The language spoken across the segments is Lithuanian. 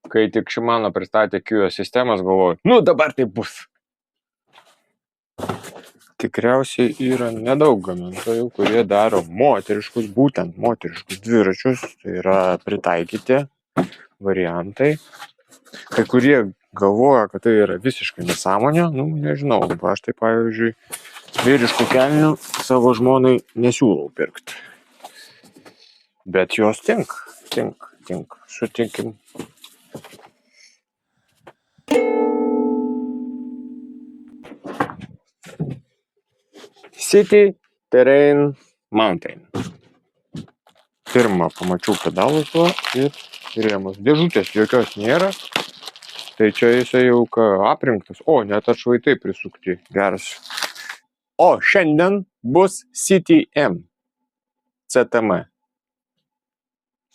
Kai tik Shimano pristatė Q sistemas, galvoju, nu dabar tai bus. Tikriausiai yra nedaug gamintojų, kurie daro būtent moteriškus dviračius, tai yra pritaikyti variantai. Kai kurie galvoja, kad tai yra visiškai nesąmonė, nežinau, aš tai pavyzdžiui vyriškų kelnių savo žmonai nesiūlau pirkti. Bet jos tink, sutinkim. City Terrain Mountain. Pirmą pamačiau pedalus tuo ir rėmus. Dėžutės jokios nėra. Tai čia jisai jau aprinktas. O, net atšvaitai prisukti. Geras. O, šiandien bus CTM. CTM.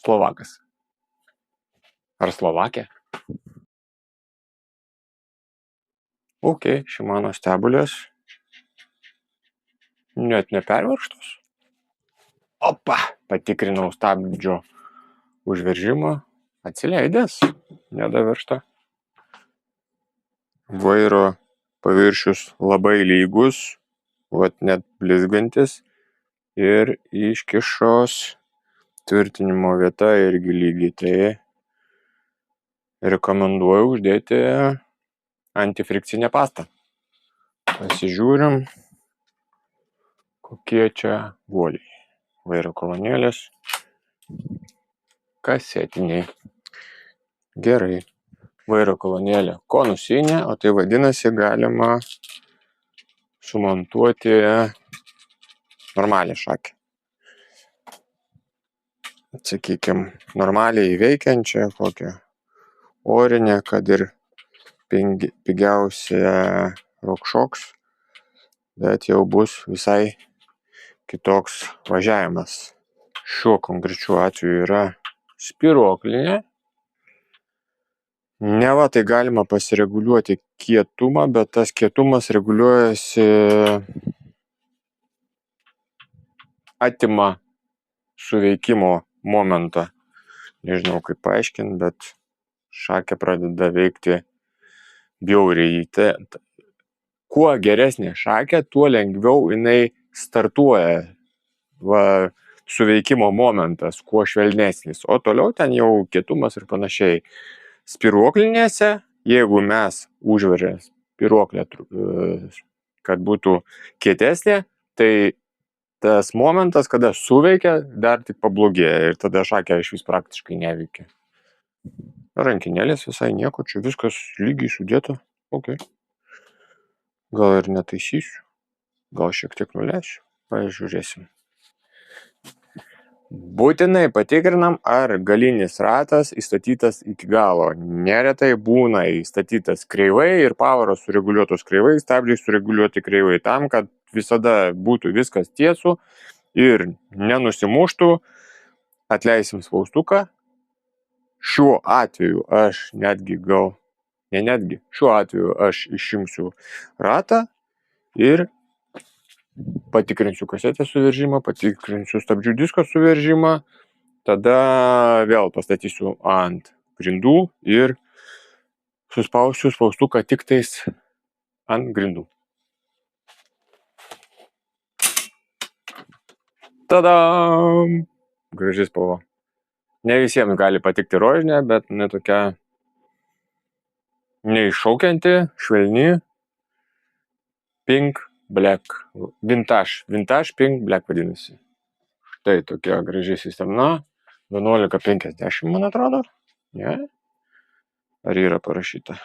Slovakas. Ar Slovakė? Ok, Shimano stebulės. Net nepervirštos. Opa, patikrinau stabdžio užveržimą. Atsileidęs, nedaviršta. Vairo paviršius labai lygus, net blizgantis. Ir iškišos tvirtinimo vieta irgi lygiai. Tai rekomenduoju uždėti antifrikcinę pastą. Pasižiūrim, kokie čia guoliai. Vairo kolonėlės. Kasetiniai. Gerai. Vairo kolonėlė konusinė, o tai vadinasi galima sumontuoti normalią šakę. Sakykime, normaliai veikiančią, kokią orinę, kad ir pigiausia RockShox, bet jau bus visai kitoks važiavimas. Šiuo konkrečiu atveju yra spyruoklinė. Neva tai galima pasireguliuoti kietumą, bet tas kietumas reguliuojasi, atima suveikimo momentą. Nežinau kaip paaiškinti, bet šakė pradeda veikti bjauriai. Kuo geresnė šakė, tuo lengviau jinai startuoja. Suveikimo momentas, kuo švelnesnis. O toliau ten jau kietumas ir panašiai. Spyruoklinėse, jeigu mes užveržę spyruoklę, kad būtų kietesnė, tai tas momentas, kada suveikia, dar tik pablogėja ir tada šakė išvis praktiškai neveikia. Rankinėlės visai nieko, čia viskas lygiai sudėta. Ok. Gal ir netaisysiu, gal šiek tiek nuleisiu, pažiūrėsim. Būtinai patikrinam, ar galinis ratas įstatytas iki galo. Neretai būna įstatytas kreivai ir pavaros sureguliuotos kreivai, stabdžiai sureguliuoti kreivai, tam, kad visada būtų viskas tiesų ir nenusimuštų. Atleisim spaustuką. Šiuo atveju aš šiuo atveju aš išimsiu ratą ir patikrinsiu kasetės suveržimą, patikrinsiu stabdžių disko suveržimą, tada vėl pastatysiu ant grindų ir suspausiu spaustuką tik tais ant grindų. Tadam! Graži spalva. Ne visiems gali patikti rožinė, bet tokia neiššaukianti, švelni, pink black, vintage pink black vadinasi. Štai tokia graži sistema, 1150 man atrodo, ne? Ar yra parašyta?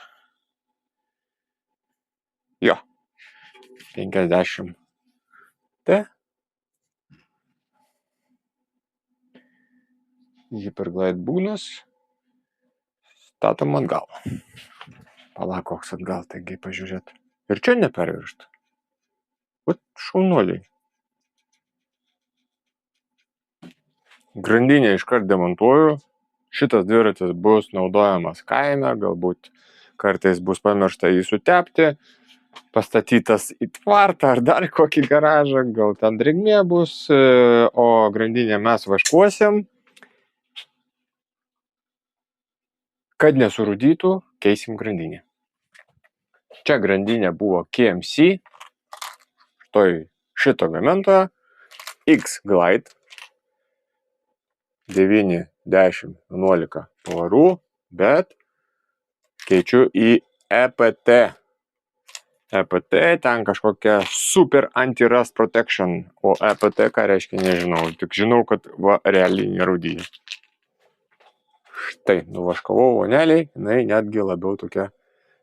Jo, 50 T. Hyperglide būnas, statom atgal. Palauk, koks atgal, taigi pažiūrėt. Ir čia neperviršta. Vat šaunuoliai. Grandinę iškart demontuoju. Šitas dviratis bus naudojamas kaime, galbūt kartais bus pamiršta jį sutepti, pastatytas į tvartą ar dar kokį garažą, gal ten drėgmė bus, o grandinę mes vaškuosim. Kad nesurūdytų, keisim grandinę. Čia grandinė buvo KMC, šito gamintojo X-Glide 9, 10, 11 parų, bet keičiu į EPT. EPT ten kažkokia Super Anti-Rust Protection, o EPT ką reiškia nežinau, tik žinau, kad va realiai nerūdyja. Štai, nuvaškavau voneliai, jinai netgi labiau tokia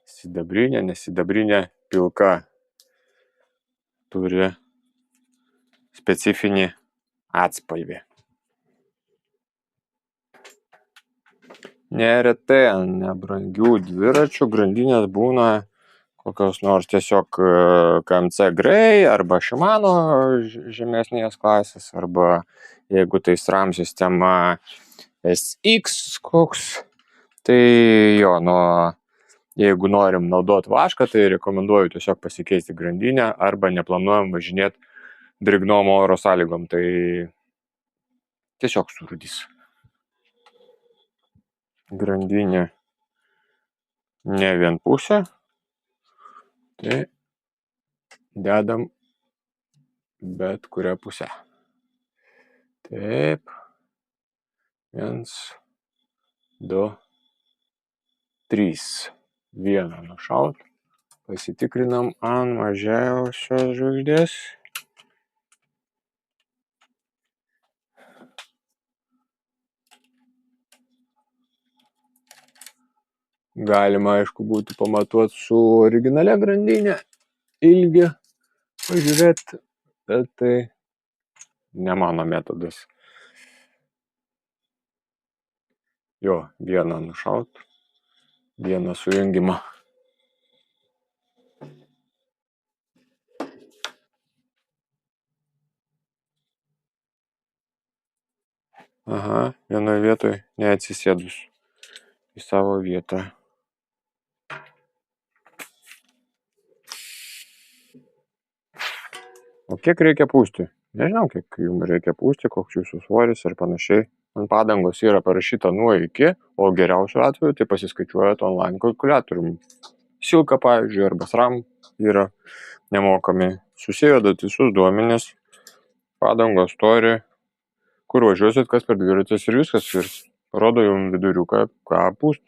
sidabrinė, nesidabrinė, pilka. Turi specifinį atspalvį. Neretai ant nebrangių dviračių grandinės būna kokios nors tiesiog KMC Grey arba Shimano žemesnės klasės, arba jeigu tai SRAM sistema SX koks, tai jo, jeigu norim naudoti vašką, tai rekomenduoju tiesiog pasikeisti grandinę arba neplanuojam važinėti drėgnom oro sąlygom, tai tiesiog surūdys. Grandinė ne vienpusė, tai dedam bet kurią pusę. Taip. 1, 2, 3. Vieną nušaut. Pasitikrinam ant mažiausios žvaigždės. Galima, aišku, būtų pamatuoti su originalia grandinė ilgį, pažiūrėti, bet tai ne mano metodas. Jo, vieną nušaut, vieną sujungimą. Aha, vienoje vietoje neatsisėdus į savo vietą. O kiek reikia pūsti? Nežinau, kiek jums reikia pūsti, koks jūsų svoris ir panašiai. Ant padangos yra parašyta nuo iki, o geriausiu atveju tai pasiskaičiuojat online kalkuliatorium. Silka, pavyzdžiui, arba SRAM yra nemokami. Susivedat visus duomenis, padangos storį, kur važiuosit, kas per dviratis ir viskas. Ir parodo jums viduriuką, ką pūst.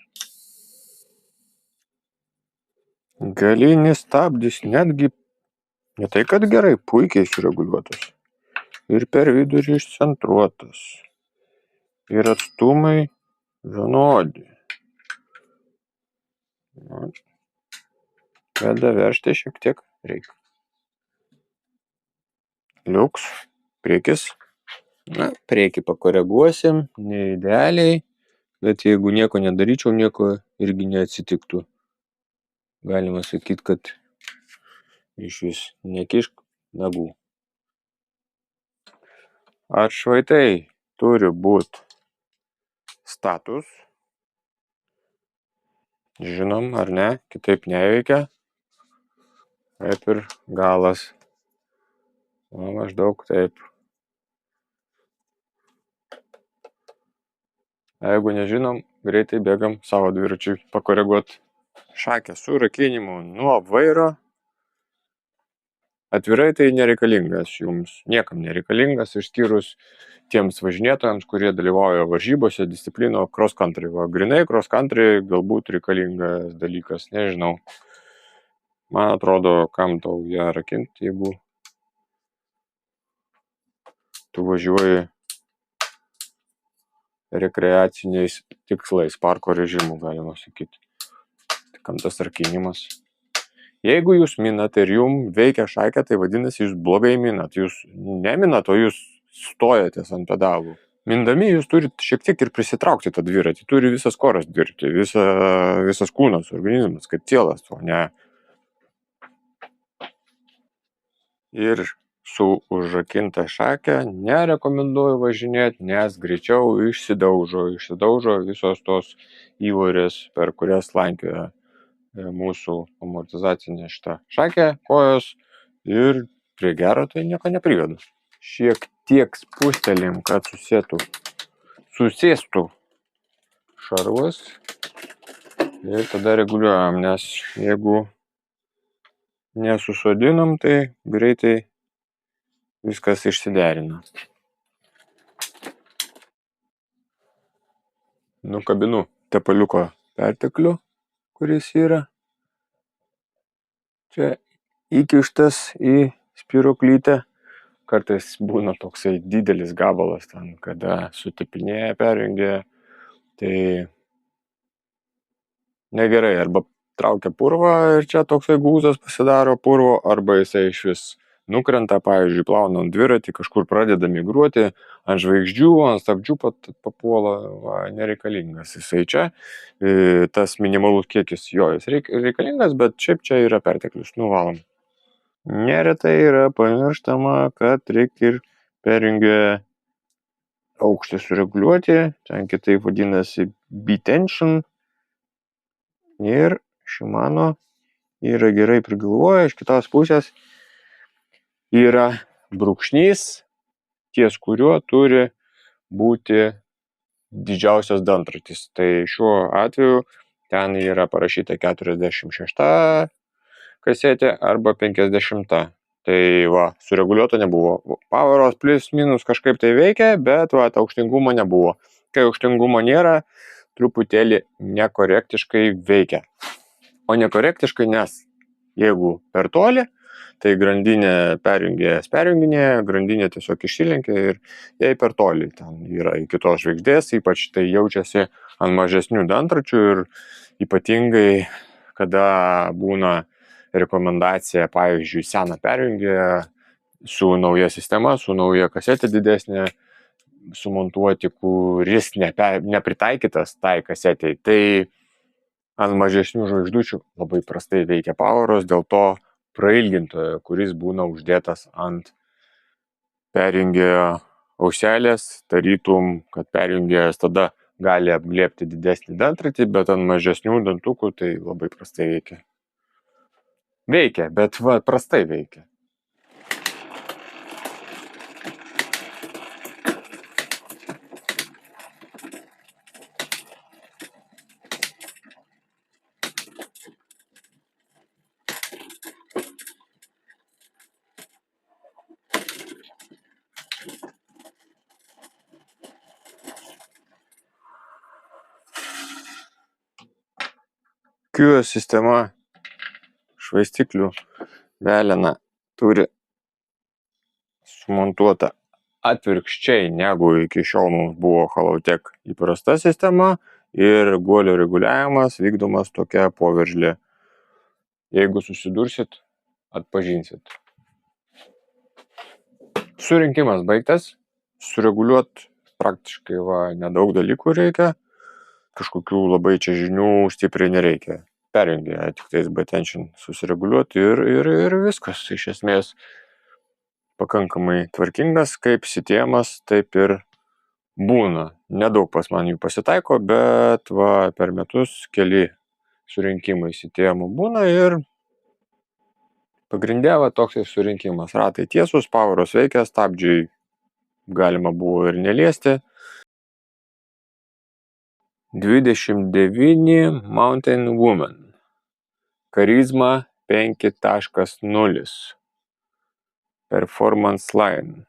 Galinis stabdis netgi ne tai, kad gerai, puikiai sureguliuotas. Ir per vidurį išcentruotas. Ir atstumai vienodi. Bet daveržti šiek tiek reikia. Liuks, priekis. Na, priekį pakoreguosim, ne idealiai, bet jeigu nieko nedaryčiau, nieko irgi neatsitiktų. Galima sakyti, kad iš vis nekišk nagų. Atšvaitai turi būti status. Žinom, ar ne, kitaip neveikia. Kaip ir galas. O maždaug taip. Jeigu nežinom, greitai bėgam savo dviračiui pakoreguoti. Šakė su rakinimu nuo vairo. Atvirai tai nereikalingas jums, niekam nereikalingas, išskyrus tiems važinėtojams, kurie dalyvauja varžybose, disciplino cross country. Va, grinai cross country galbūt reikalingas dalykas, nežinau. Man atrodo, kam tau ją rakinti, jeigu tu važiuoji rekreaciniais tikslais, parko režimu, galima sakyti. Tai kam tas rakinimas? Jeigu jūs minat ir jums veikia šakė, tai vadinasi, jūs blogai minat. Jūs neminat, o jūs stojatės ant pedalų. Mindami jūs turit šiek tiek ir prisitraukti tą dviratį. Turi visas koras dirbti, visas kūnas, organizmas, kaip cielas, o ne. Ir su užrakinta šakė nerekomenduoju važinėti, nes greičiau išsidaužo visos tos įvorės, per kurias slankioja mūsų amortizacinė šita šakė, kojos, ir prie gero tai nieko neprivedu. Šiek tiek spūstelim, kad susėstų šarvas. ir tada reguliuojam, nes jeigu nesusodinam, tai greitai viskas išsiderina. Nukabinu tepaliuko perteklių, kuris yra čia įkištas į spyruoklytę. Kartais būna toksai didelis gabalas ten, kada sutepinėja, perjungia, tai negerai, arba traukia purvą ir čia toksai gūzas pasidaro purvo, arba jisai iš vis nukrenta, pavyzdžiui, plaunant dviratį, kažkur pradeda migruoti, ant žvaigždžių, ant stabdžių papuola, nereikalingas jisai čia, tas minimalus kiekis jo, jis reikalingas, bet šiaip čia yra perteklius, nuvalom. Neretai yra pamirštama, kad reikia ir perjungia aukštį sureguliuoti, ten kitaip vadinasi B-tension, ir Shimano yra gerai prigalvoja, iš kitos pusės yra brūkšnys, ties kuriuo turi būti didžiausias dantratis. Tai šiuo atveju ten yra parašyta 46 kasetė arba 50. Tai va, sureguliuoto nebuvo. Poweros plus minus kažkaip tai veikia, bet va, aukštingumo nebuvo. Kai aukštingumo nėra, truputėlį nekorektiškai veikia. O nekorektiškai, nes jeigu per toli, tai grandinė perjunginėja, grandinė tiesiog išsilenkia ir jei per toli ten yra iki tos žvaigždės, ypač tai jaučiasi ant mažesnių dantračių ir ypatingai, kada būna rekomendacija, pavyzdžiui, seną perjungę su nauja sistema, su nauja kasetė didesnė sumontuoti, kuris nepritaikytas tai kasetei, tai ant mažesnių žvaigždučių labai prastai veikia poweros, dėl to prailgintojo, kuris būna uždėtas ant perjungėjo auselės, tarytum, kad perjungėjas tada gali apglėbti didesnį dantratį, bet ant mažesnių dantukų tai labai prastai veikia. Veikia, bet va, prastai veikia. QS sistema švaistiklių velena turi sumontuota atvirkščiai, negu iki šiol mums buvo Halotek įprasta sistema ir guolio reguliavimas vykdomas tokia poveržlė. Jeigu susidursit, atpažinsit. Surinkimas baigtas, sureguliuot praktiškai nedaug dalykų reikia, kažkokių labai čia žinių stipriai nereikia. Perjungia tik tais B-tension susireguliuoti ir viskas. Iš esmės pakankamai tvarkingas, kaip sitėjimas, taip ir būna. Nedaug pas man jų pasitaiko, bet per metus keli surinkimai sitėjimų būna ir pagrindė toks surinkimas. Ratai tiesus, poweros veikia, stabdžiai galima buvo ir neliesti. 29 Mountain Woman. Charisma 5.0. Performance Line.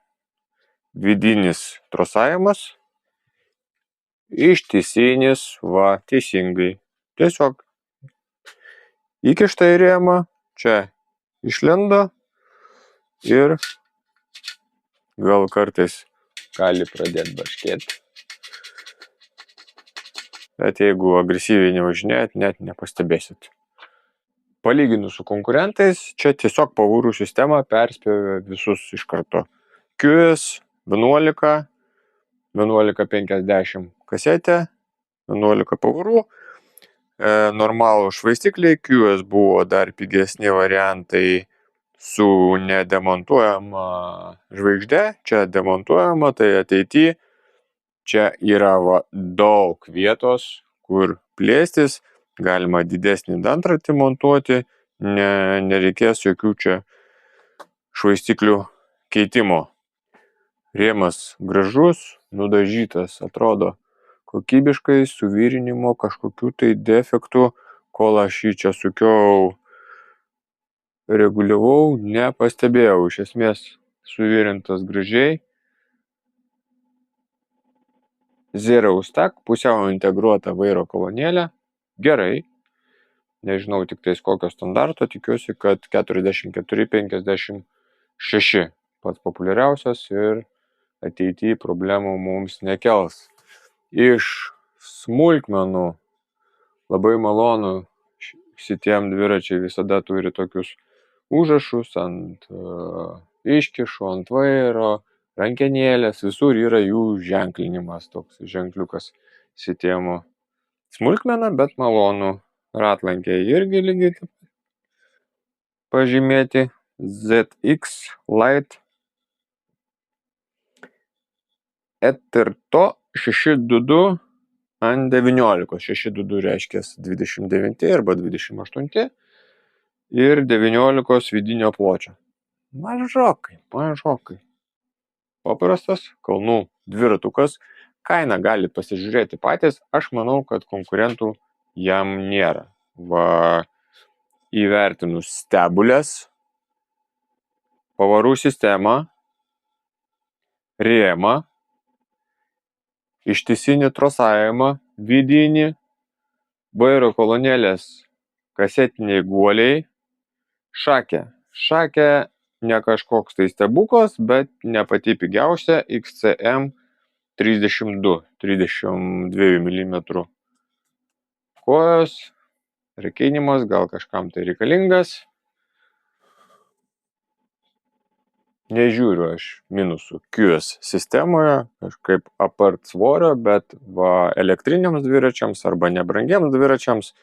Vidinis trosavimas. Ištisinis, teisingai. Tiesiog įkišta į rėmą, čia išlenda ir gal kartais gali pradėti barškėti. Bet jeigu agresyviai nevažinėjat, net nepastebėsit. Palyginus su konkurentais, čia tiesiog pavarų sistema perspėjo visus iš karto. QS 11, 1150 kasetė, 11 pavarų. Normalų švaistikliai, QS buvo dar pigesni variantai su nedemontuojama žvaigždė, čia demontuojama, tai ateityje čia yra daug vietos, kur plėstis, galima didesnį dantratį montuoti, nereikės jokių čia švaistiklių keitimo. Rėmas gražus, nudažytas, atrodo kokybiškai suvirinimo kažkokių tai defektų, kol aš jį čia sukiau, reguliavau, nepastebėjau. Iš esmės suvirintas gražiai. Zero stack, pusiau integruota vairo kolonėlė. Gerai. Nežinau tik tais kokio standarto, tikiuosi, kad 44-56 pats populiariausias ir ateityje problemų mums nekels. Iš smulkmenų labai malonu, šitiem dviračiai visada turi tokius užrašus ant iškišų, ant vairo, rankenėlės, visur yra jų ženklinimas, toks ženkliukas šitiem smulkmena, bet malonu. Ratlankiai irgi lygiai taip pažymėti ZX Lite Etterto 622 ant 19. 622 reiškia 29 arba 28 ir 19 vidinio pločio. Mažokai. Paprastas kalnų dviratukas. Kainą galit pasižiūrėti patys. Aš manau, kad konkurentų jam nėra. Va, įvertinus stebulės, pavarų sistemą, rėmą, ištisinį trosavimą, vidinį, vairo kolonėlės kasetiniai guoliai, šakė. Šakė ne kažkoks tai stebuklas, bet ne pati pigiausia XCM 32 mm kojos. Rakinimas gal kažkam tai reikalingas. Nežiūriu aš minusų QS sistemoje, kažkaip apart svorio, bet va, elektriniams dviračiams arba nebrangiams dviračiams,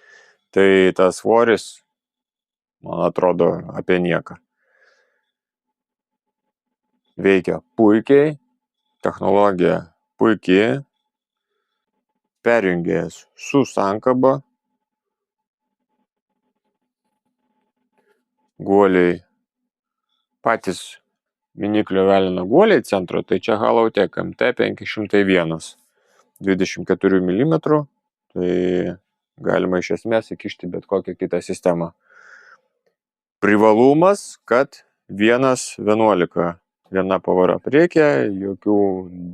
tai tas svoris, man atrodo, apie nieką. Veikia puikiai, technologija puikiai, perjungėjas su sankaba, guoliai patys miniklio velnio guoliai centro, tai čia Halotech MT501 24 mm, tai galima iš esmės įkišti bet kokią kitą sistemą. Privalumas, kad 1.11, viena pavara priekyje, jokių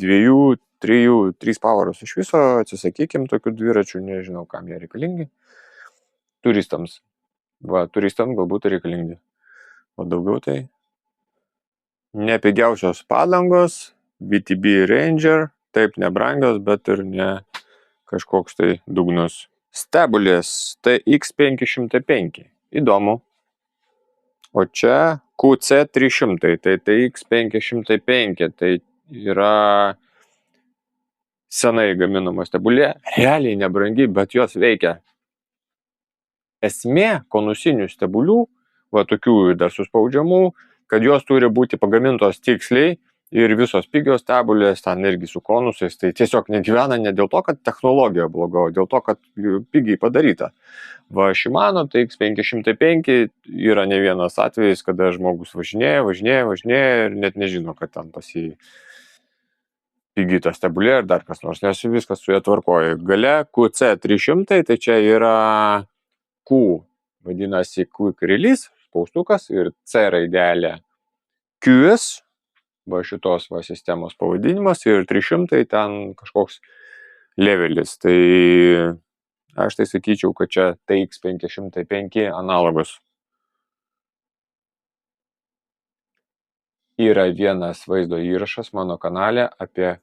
2, 3 pavaros. Iš viso atsisakykim tokių dviračių, nežinau, kam jie reikalingi. Turistams. Va, turistams galbūt reikalingi. O daugiau tai nepigiausios padangos, VTB Ranger, taip nebrangios, bet ir ne kažkoks tai dugnas. Stebulės TX505. Įdomu. O čia QC300, tai TX505, tai yra senai gaminama stebulė, realiai nebrangi, bet jos veikia. Esmė konusinių stebulių, va tokių dar suspaudžiamų, kad jos turi būti pagamintos tiksliai ir visos pigios stebulės, ten irgi su konusais, tai tiesiog negyvena ne dėl to, kad technologija bloga, o dėl to, kad pigiai padaryta. Va Shimano TX505 yra ne vienas atvejis, kada žmogus važinėja ir net nežino, kad ten pas jį pigyta stebulė ir dar kas nors, nes viskas su jie tvarkoja. Gale QC300, tai čia yra Q, vadinasi Quick Release, spaustukas, ir C raidelė QS, va šitos va sistemos pavadinimas, ir 300 ten kažkoks levelis. Tai aš tai sakyčiau, kad čia TX505 analogas. Yra vienas vaizdo įrašas mano kanale apie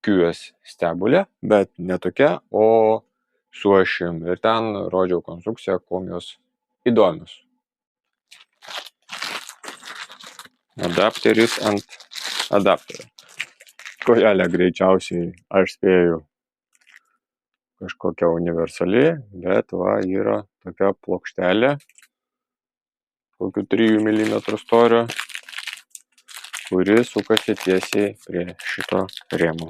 QS stebulę, bet ne tokia, o su ašim. Ir ten rodžiau konstrukciją, kuom jos įdomios. Adapteris ant adapterio. Kojelė greičiausiai, aš spėju, kažkokia universali, bet va yra tokia plokštelė, kokių 3 mm storio, kuri sukasi tiesiai prie šito rėmo.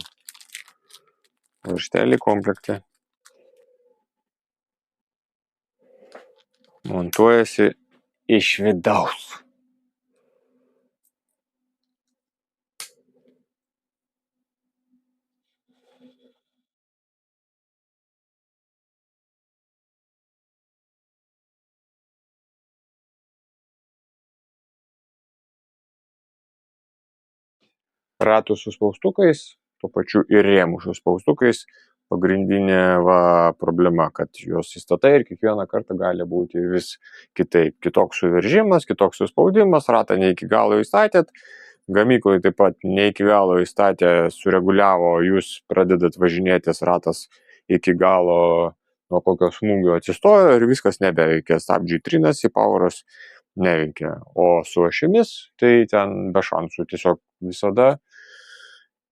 Varžtelį komplekte montuojasi iš vidaus. ratų su spaustukais, tuo pačiu ir rėmų su spaustukais. Pagrindinė problema, kad juos įstatai ir kiekvieną kartą gali būti vis kitaip. Kitoks suveržimas, kitoks suspaudimas, ratą ne iki galo įstatėt, gamykloje taip pat ne iki galo įstatė, sureguliavo, jūs pradedat važinėtis, ratas iki galo nuo kokio smūgio atsistojo ir viskas nebeveikia, stabdžiai trinasi, poweras neveikia. O su ašimis tai ten be šansų, tiesiog visada,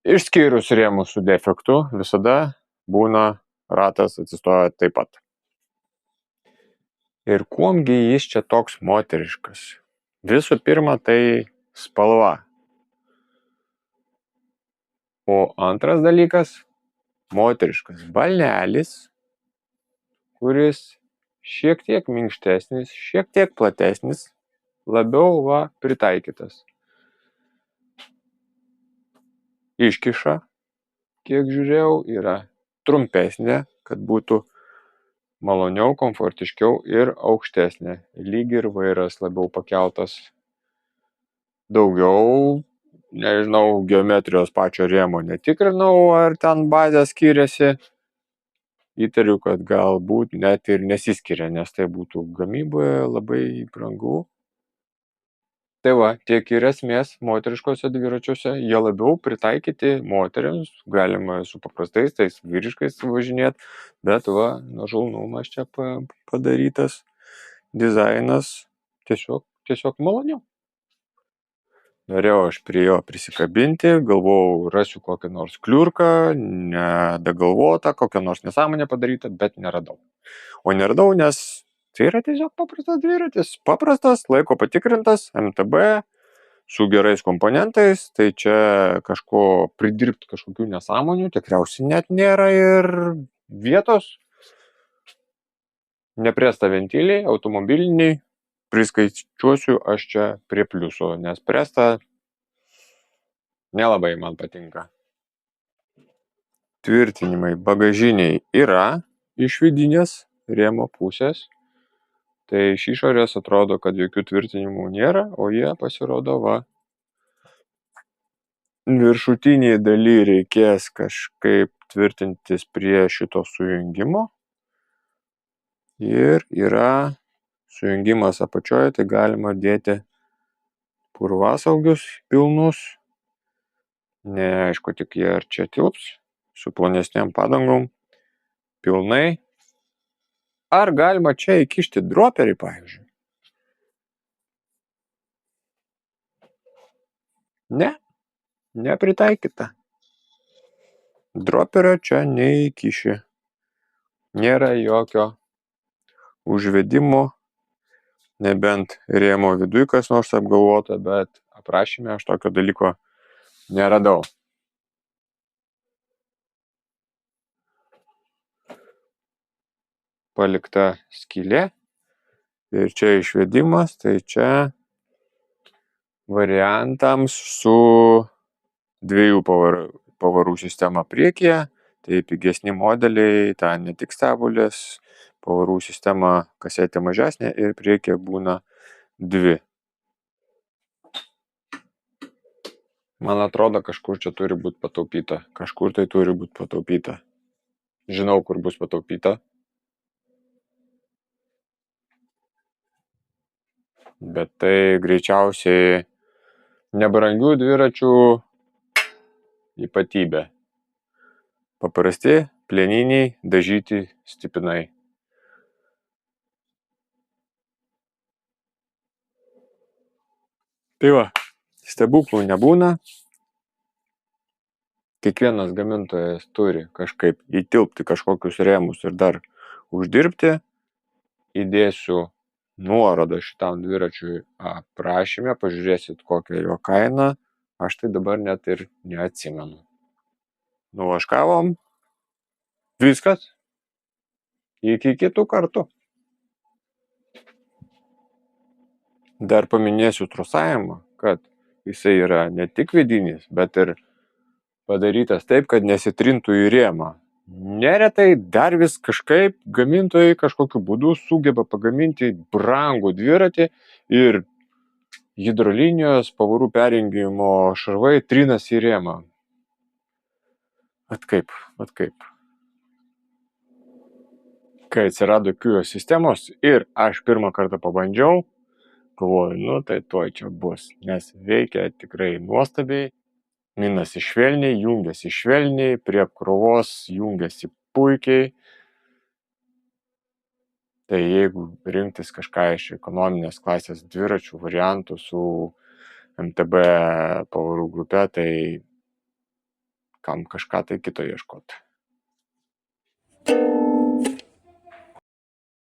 išskyrus rėmus su defektu, visada būna ratas atsistoja taip pat. Ir kuomgi jis čia toks moteriškas? Visų pirma, tai spalva. O antras dalykas, moteriškas balnelis, kuris šiek tiek minkštesnis, šiek tiek platesnis, labiau pritaikytas. Iškiša, kiek žiūrėjau, yra trumpesnė, kad būtų maloniau, komfortiškiau ir aukštesnė. Lyg ir vairas labiau pakeltas. Daugiau, nežinau, geometrijos pačio rėmo netikrinau, ar ten bazė skiriasi. Įtariu, kad galbūt net ir nesiskiria, nes tai būtų gamyboje labai brangu. Tai tiek ir esmės moteriškose dviračiuose, jie labiau pritaikyti moteriams, galima su paprastais, tais vyriškais važinėti, bet nuožulnumas čia padarytas, dizainas tiesiog maloniau. Norėjau aš prie jo prisikabinti, galvojau, rasiu kokią nors kliurką, nedagalvotą, kokią nors nesąmonę padarytą, bet neradau. O neradau, nes tai yra tiesiog paprastas dviratis, paprastas, laiko patikrintas, MTB, su gerais komponentais, tai čia kažko pridirbti kažkokių nesąmonių tikriausiai net nėra ir vietos. Nepresta ventiliai, automobiliniai, priskaičiuosiu aš čia prie pliuso, nes presta nelabai man patinka. Tvirtinimai bagažiniai yra iš vidinės rėmo pusės. Tai iš išorės atrodo, kad jokių tvirtinimų nėra, o jie pasirodo viršutiniai daly reikės kažkaip tvirtintis prie šito sujungimo. Ir yra sujungimas apačioje, tai galima dėti purvasaugius pilnus. Neaišku tik jie ar čia tilps, su plonesniam padangom, pilnai. Ar galima čia įkišti droperį, pavyzdžiui? Ne, nepritaikyta. Droperio čia neįkiši. Nėra jokio užvedimo, nebent rėmo viduj kas nors apgalvota, bet aprašyme aš tokio dalyko neradau. Palikta skylė ir čia išvedimas, tai čia variantams su 2 pavarų sistema priekyje, tai pigesni modeliai, ten ne tik stabulės, pavarų sistema kasetė mažesnė ir priekyje būna 2. Man atrodo, kažkur čia turi būti pataupyta, kažkur tai turi būti pataupyta. Žinau, kur bus pataupyta. Bet tai greičiausiai nebrangių dviračių ypatybė. Paprasti, plieniniai, dažyti stipinai. Tai stebuklų nebūna. Kiekvienas gamintojas turi kažkaip įtilpti kažkokius rėmus ir dar uždirbti. Įdėsiu nuorodą šitam dviračiui aprašyme, pažiūrėsit kokią jo kainą, aš tai dabar net ir neatsimenu. Nuvaškavom, viskas, iki kitų kartų. Dar paminėsiu trosavimą, kad jisai yra ne tik vidinis, bet ir padarytas taip, kad nesitrintų į rėmą. Neretai dar vis kažkaip gamintojai kažkokiu būdu sugeba pagaminti brangų dviratį ir hidrolinijos pavarų perjungimo šarvai trinasi į rėmą. Vat kaip. Kai atsirado QO sistemos ir aš pirmą kartą pabandžiau, galvoju, tai tuoj čia bus, nes veikia tikrai nuostabiai, minasi švelniai, jungiasi švelniai, prie apkrovos jungiasi puikiai. Tai jeigu rinktis kažką iš ekonominės klasės dviračių variantų su MTB pavarų grupe, tai kam kažką tai kito ieškoti.